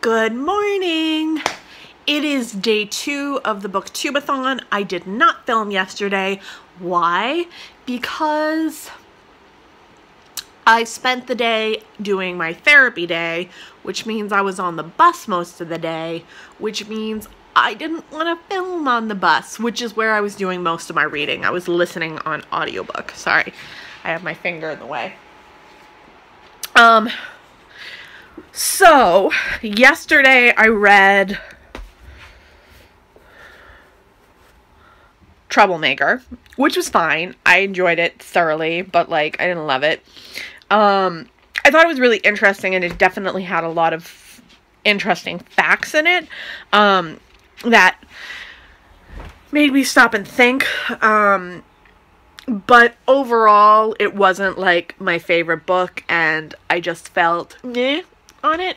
Good morning! It is day 2 of the Booktubeathon. I did not film yesterday. Why? Because I spent the day doing my therapy day, which means I was on the bus most of the day, which means I didn't want to film on the bus, which is where I was doing most of my reading. I was listening on audiobook. Sorry, I have my finger in the way. So, yesterday I read Troublemaker, which was fine. I enjoyed it thoroughly, but, like, I didn't love it. I thought it was really interesting, and it definitely had a lot of interesting facts in it, that made me stop and think. But overall, it wasn't, like, my favorite book, and I just felt meh on it.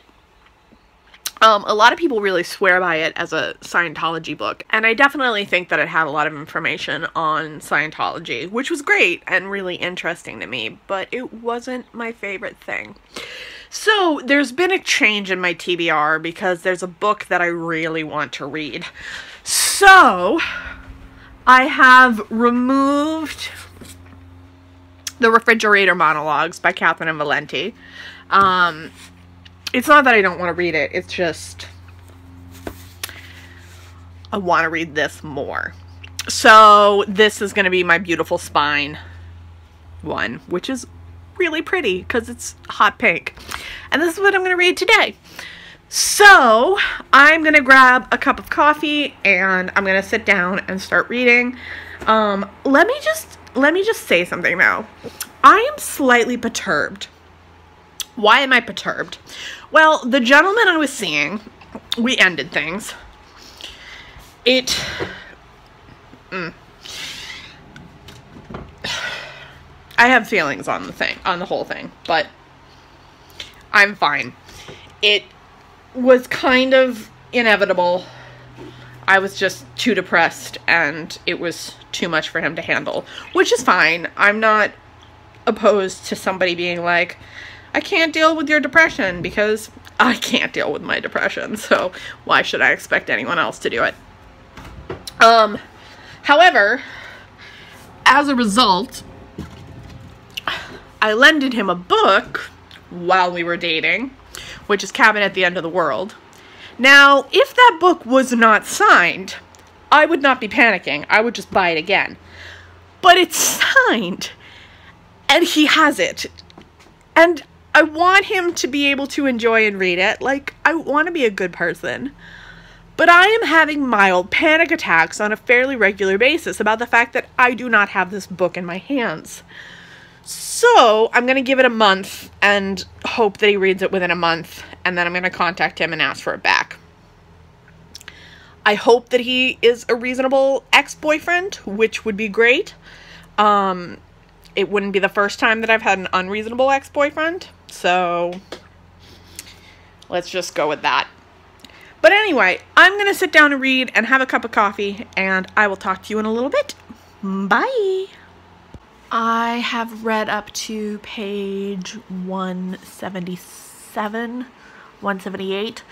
A lot of people really swear by it as a Scientology book, and I definitely think that it had a lot of information on Scientology, which was great and really interesting to me, but it wasn't my favorite thing. So, there's been a change in my TBR because there's a book that I really want to read. So, I have removed The Refrigerator Monologues by Catherine and Valenti. It's not that I don't want to read it, it's just I want to read this more. So this is going to be my Beautiful Spine one, which is really pretty because it's hot pink. And this is what I'm going to read today. So I'm going to grab a cup of coffee and I'm going to sit down and start reading. Let me just say something though. I am slightly perturbed. Why am I perturbed? Well, the gentleman I was seeing, we ended things. I have feelings on the whole thing, but I'm fine. It was kind of inevitable. I was just too depressed, and it was too much for him to handle, which is fine. I'm not opposed to somebody being like, I can't deal with your depression, because I can't deal with my depression, so why should I expect anyone else to do it? However, as a result, I lended him a book while we were dating, which is Cabin at the End of the World. Now, if that book was not signed, I would not be panicking. I would just buy it again. But it's signed, and he has it. And I want him to be able to enjoy and read it. Like, I want to be a good person. But I am having mild panic attacks on a fairly regular basis about the fact that I do not have this book in my hands. So, I'm going to give it a month and hope that he reads it within a month, and then I'm going to contact him and ask for it back. I hope that he is a reasonable ex-boyfriend, which would be great. It wouldn't be the first time that I've had an unreasonable ex-boyfriend, so let's just go with that. But anyway, I'm going to sit down and read and have a cup of coffee, and I will talk to you in a little bit. Bye! I have read up to page 177, 178,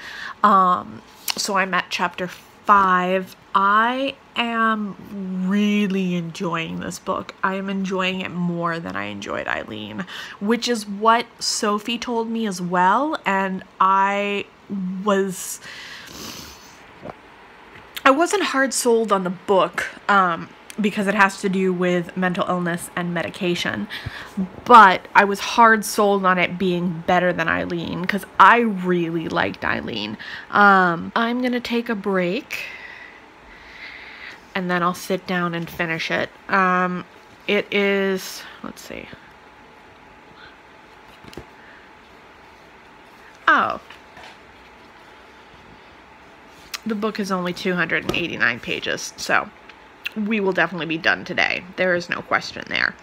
so I'm at chapter 5. I am really enjoying this book. I am enjoying it more than I enjoyed Eileen, which is what Sophie told me as well, and I wasn't hard sold on the book, because it has to do with mental illness and medication, but I was hard sold on it being better than Eileen, because I really liked Eileen. I'm gonna take a break, and then I'll sit down and finish it. It is, let's see. Oh. The book is only 289 pages, so we will definitely be done today. There is no question there.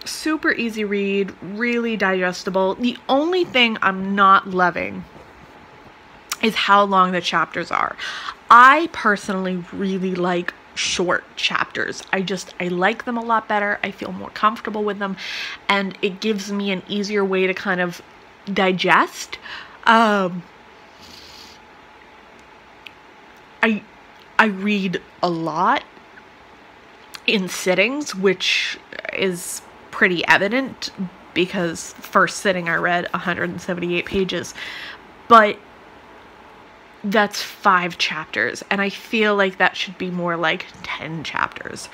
Super easy read, really digestible. The only thing I'm not loving is how long the chapters are. I personally really like short chapters. I like them a lot better. I feel more comfortable with them, and it gives me an easier way to kind of digest. I read a lot in sittings, which is pretty evident because first sitting I read 178 pages, but that's 5 chapters, and I feel like that should be more like 10 chapters,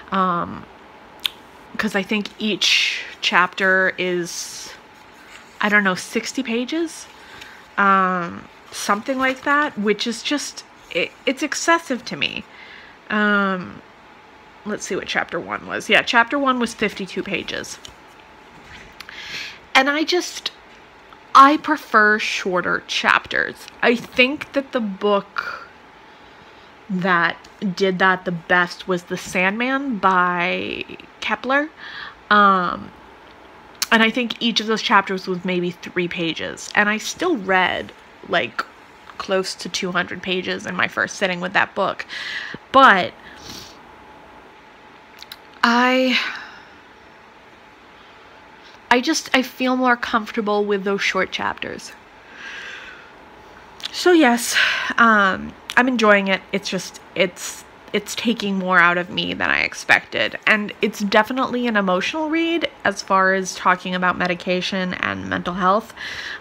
because I think each chapter is, I don't know, 60 pages, something like that, which is just, it's excessive to me. Let's see what chapter 1 was. Yeah, chapter 1 was 52 pages. And I prefer shorter chapters. I think that the book that did that the best was The Sandman by Kepler. And I think each of those chapters was maybe 3 pages. And I still read like close to 200 pages in my first sitting with that book. But I feel more comfortable with those short chapters. So yes, I'm enjoying it. It's just, it's taking more out of me than I expected. And it's definitely an emotional read as far as talking about medication and mental health.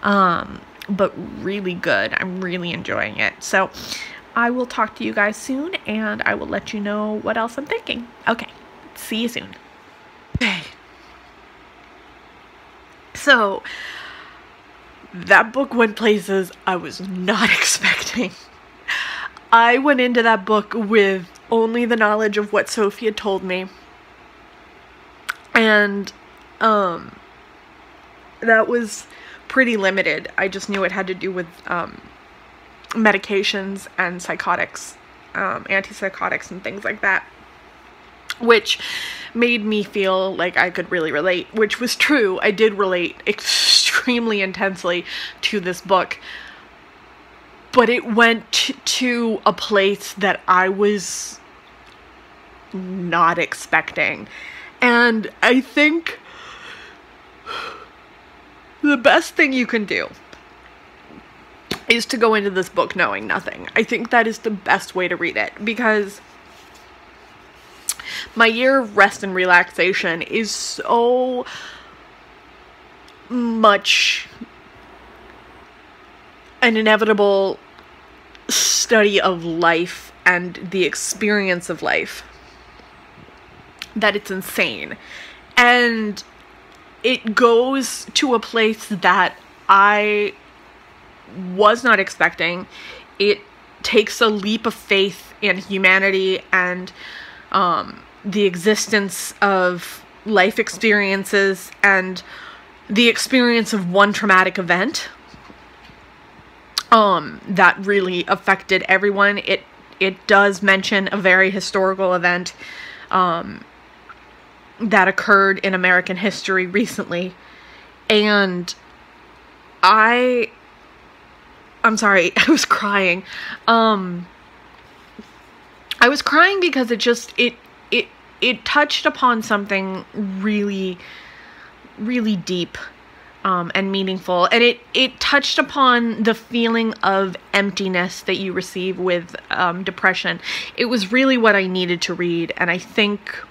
But really good. I'm really enjoying it. So I will talk to you guys soon, and I will let you know what else I'm thinking. Okay, see you soon. Okay. So, that book went places I was not expecting. I went into that book with only the knowledge of what Sophie had told me. And, that was pretty limited. I just knew it had to do with, medications and psychotics, antipsychotics and things like that, which made me feel like I could really relate, which was true. I did relate extremely intensely to this book, but it went to a place that I was not expecting. And I think the best thing you can do is to go into this book knowing nothing. I think that is the best way to read it, because my year of rest and relaxation is so much an inevitable study of life and the experience of life that it's insane. And it goes to a place that I was not expecting. It takes a leap of faith in humanity and the existence of life experiences and the experience of one traumatic event that really affected everyone. It does mention a very historical event that occurred in American history recently, and I'm sorry, I was crying. I was crying because it touched upon something really, really deep and meaningful, and it touched upon the feeling of emptiness that you receive with depression. It was really what I needed to read, and I think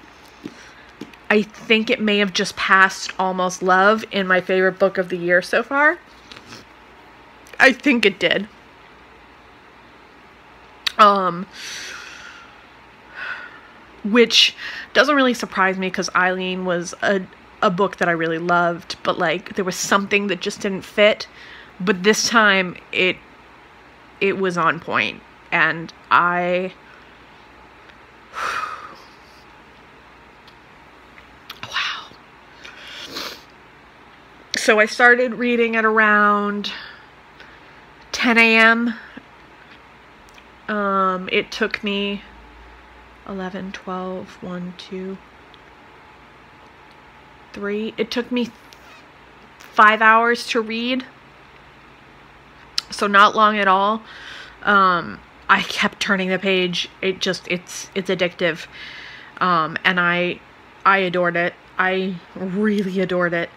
it may have just passed Almost Love in my favorite book of the year so far. I think it did. Which doesn't really surprise me, because Eileen was a book that I really loved, but like there was something that just didn't fit. But this time it was on point, and wow. So I started reading at around 10 a.m. It took me 11, 12, 1, 2, 3. It took me 5 hours to read. So not long at all. I kept turning the page. It's addictive. And I adored it. I really adored it.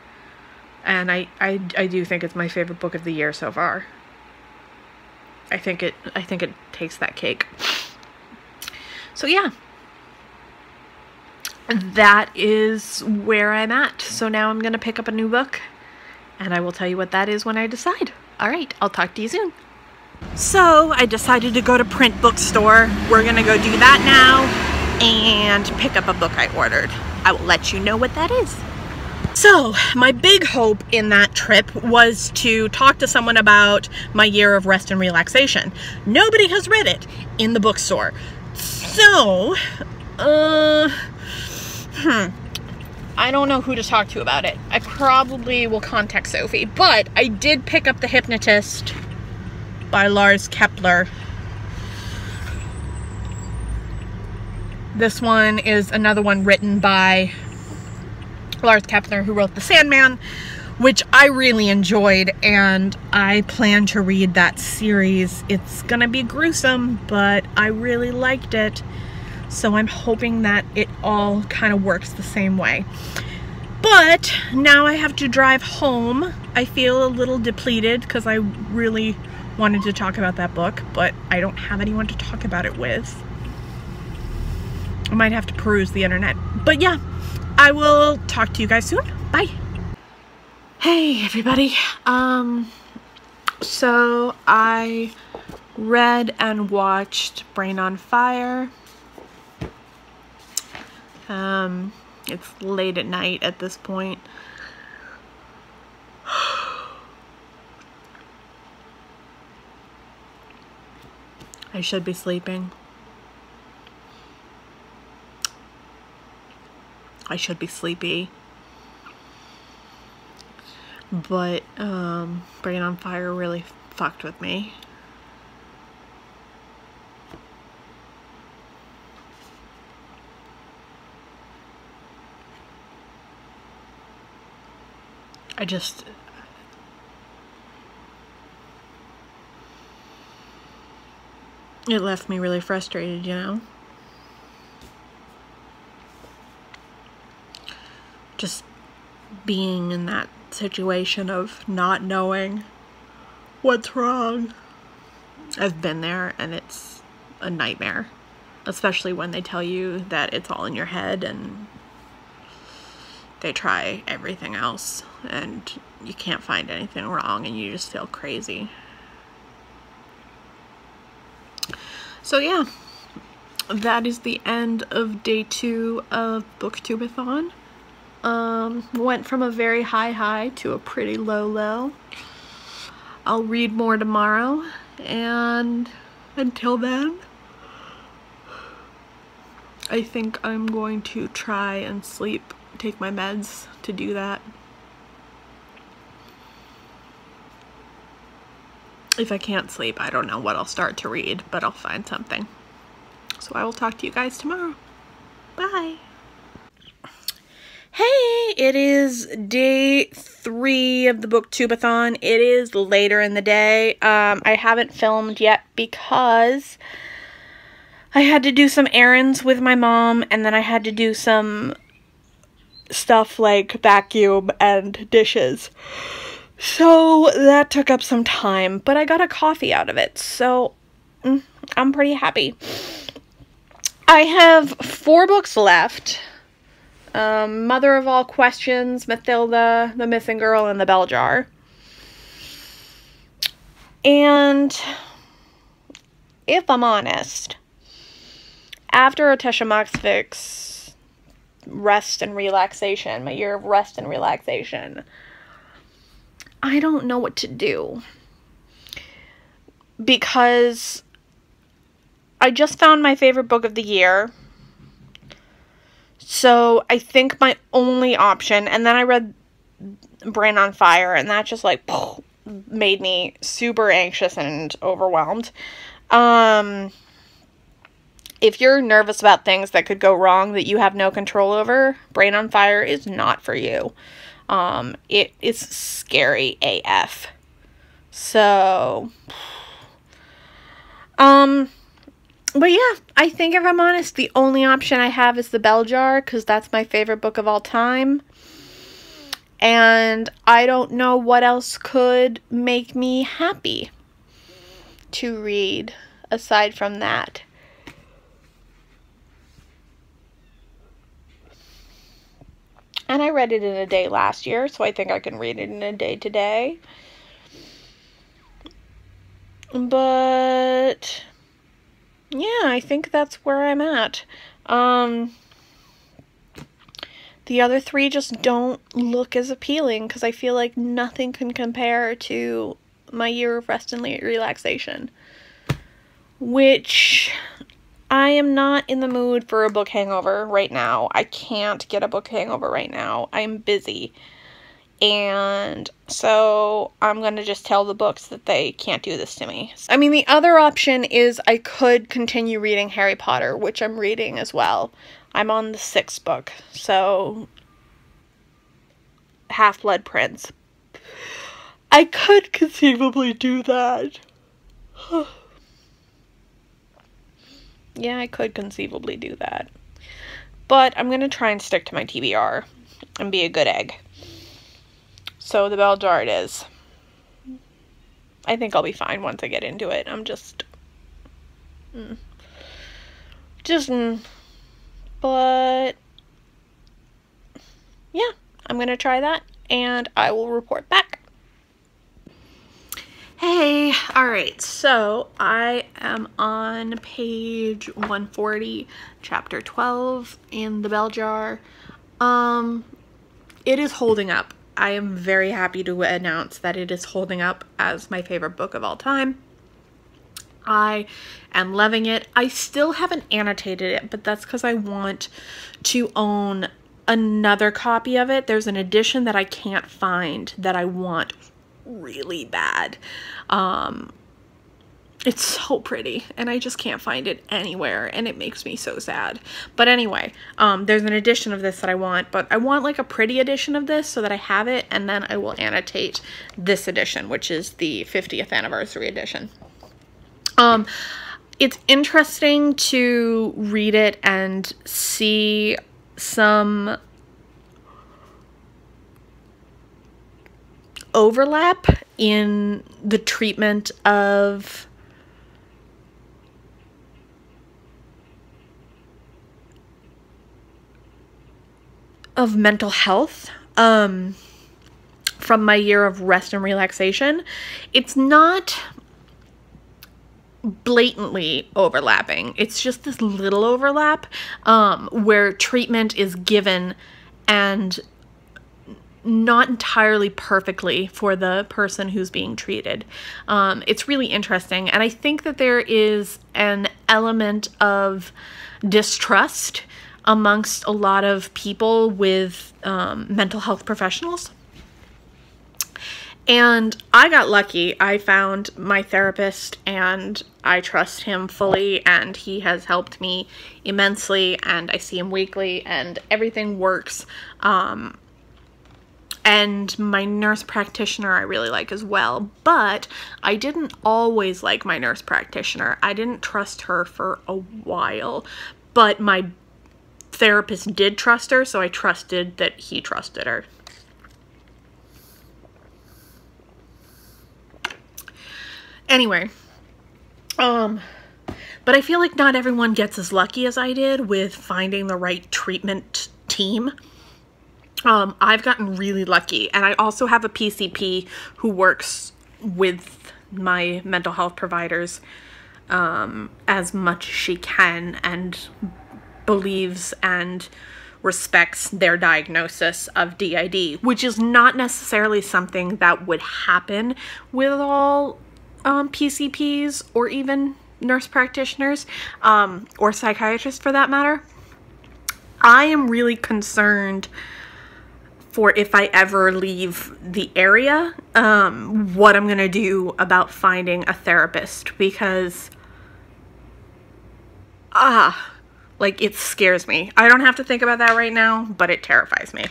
And I do think it's my favorite book of the year so far. I think it takes that cake. So yeah, that is where I'm at. So now I'm gonna pick up a new book, and I will tell you what that is when I decide. All right, I'll talk to you soon. So I decided to go to Print Bookstore. We're gonna go do that now and pick up a book I ordered. I will let you know what that is. So my big hope in that trip was to talk to someone about my year of rest and relaxation. Nobody has read it in the bookstore. So, I don't know who to talk to about it. I probably will contact Sophie, but I did pick up The Hypnotist by Lars Kepler. This one is another one written by Lars Kepler, who wrote The Sandman, which I really enjoyed, and I plan to read that series. It's gonna be gruesome, but I really liked it, so I'm hoping that it all kind of works the same way. But now I have to drive home. I feel a little depleted because I really wanted to talk about that book, but I don't have anyone to talk about it with. I might have to peruse the internet. But yeah, I will talk to you guys soon. Bye. Hey everybody. So I read and watched Brain on Fire. It's late at night at this point. I should be sleeping. I should be sleepy. But, Brain on Fire really fucked with me. It left me really frustrated, you know? Just being in that situation of not knowing what's wrong. I've been there, and it's a nightmare. Especially when they tell you that it's all in your head and they try everything else and you can't find anything wrong and you just feel crazy. So yeah, that is the end of day 2 of Booktubeathon. Went from a very high to a pretty low. I'll read more tomorrow, and until then, I think I'm going to try and sleep, take my meds to do that. If I can't sleep, I don't know what I'll start to read, but I'll find something. So I will talk to you guys tomorrow. Bye! Hey, it is day 3 of the Booktubeathon. It is later in the day. I haven't filmed yet because I had to do some errands with my mom, and then I had to do some stuff like vacuum and dishes. So that took up some time, but I got a coffee out of it, so I'm pretty happy. I have 4 books left. Mother of All Questions, Mathilda, The Missing Girl, and The Bell Jar. And if I'm honest, after Otesha Moksvik's rest and relaxation, my year of rest and relaxation, I don't know what to do. Because I just found my favorite book of the year. So I think my only option, and then I read Brain on Fire, and that just like made me super anxious and overwhelmed. If you're nervous about things that could go wrong that you have no control over, Brain on Fire is not for you. It is scary AF. So, but yeah, I think if I'm honest, the only option I have is The Bell Jar, because that's my favorite book of all time. And I don't know what else could make me happy to read aside from that. And I read it in a day last year, so I think I can read it in a day today. But yeah, I think that's where I'm at. The other three just don't look as appealing because I feel like nothing can compare to my year of rest and relaxation, which I am not in the mood for a book hangover right now. I can't get a book hangover right now. I'm busy. And so I'm going to just tell the books that they can't do this to me. I mean, the other option is I could continue reading Harry Potter, which I'm reading as well. I'm on the 6th book, so Half-Blood Prince. I could conceivably do that. Yeah, I could conceivably do that. But I'm going to try and stick to my TBR and be a good egg. So the bell jar it is. I think I'll be fine once I get into it. I'm just... But... yeah, I'm going to try that, and I will report back. Hey, alright, so I am on page 140, chapter 12 in the bell jar. It is holding up. I am very happy to announce that it is holding up as my favorite book of all time. I am loving it. I still haven't annotated it, but that's because I want to own another copy of it. There's an edition that I can't find that I want really bad. It's so pretty and I just can't find it anywhere and it makes me so sad. But anyway, there's an edition of this that I want, but I want like a pretty edition of this so that I have it, and then I will annotate this edition, which is the 50th anniversary edition. It's interesting to read it and see some overlap in the treatment of mental health from my year of rest and relaxation. It's not blatantly overlapping. It's just this little overlap where treatment is given and not entirely perfectly for the person who's being treated. It's really interesting, and I think that there is an element of distrust amongst a lot of people with mental health professionals. And I got lucky. I found my therapist and I trust him fully, and he has helped me immensely, and I see him weekly and everything works. And my nurse practitioner I really like as well, but I didn't always like my nurse practitioner. I didn't trust her for a while, but my therapist did trust her, so I trusted that he trusted her. Anyway, but I feel like not everyone gets as lucky as I did with finding the right treatment team. I've gotten really lucky, and I also have a PCP who works with my mental health providers as much as she can and believes and respects their diagnosis of DID, which is not necessarily something that would happen with all PCPs or even nurse practitioners or psychiatrists for that matter. I am really concerned for if I ever leave the area, what I'm gonna do about finding a therapist, because like, it scares me. I don't have to think about that right now, but it terrifies me.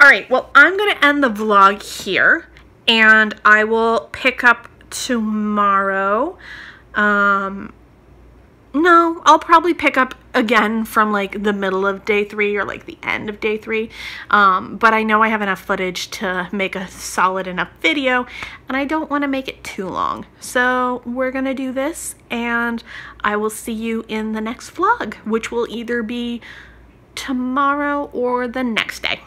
Alright, well, I'm gonna end the vlog here, and I will pick up tomorrow No, I'll probably pick up again from like the middle of day 3 or like the end of day 3. But I know I have enough footage to make a solid enough video, and I don't want to make it too long. So we're gonna do this, and I will see you in the next vlog, which will either be tomorrow or the next day.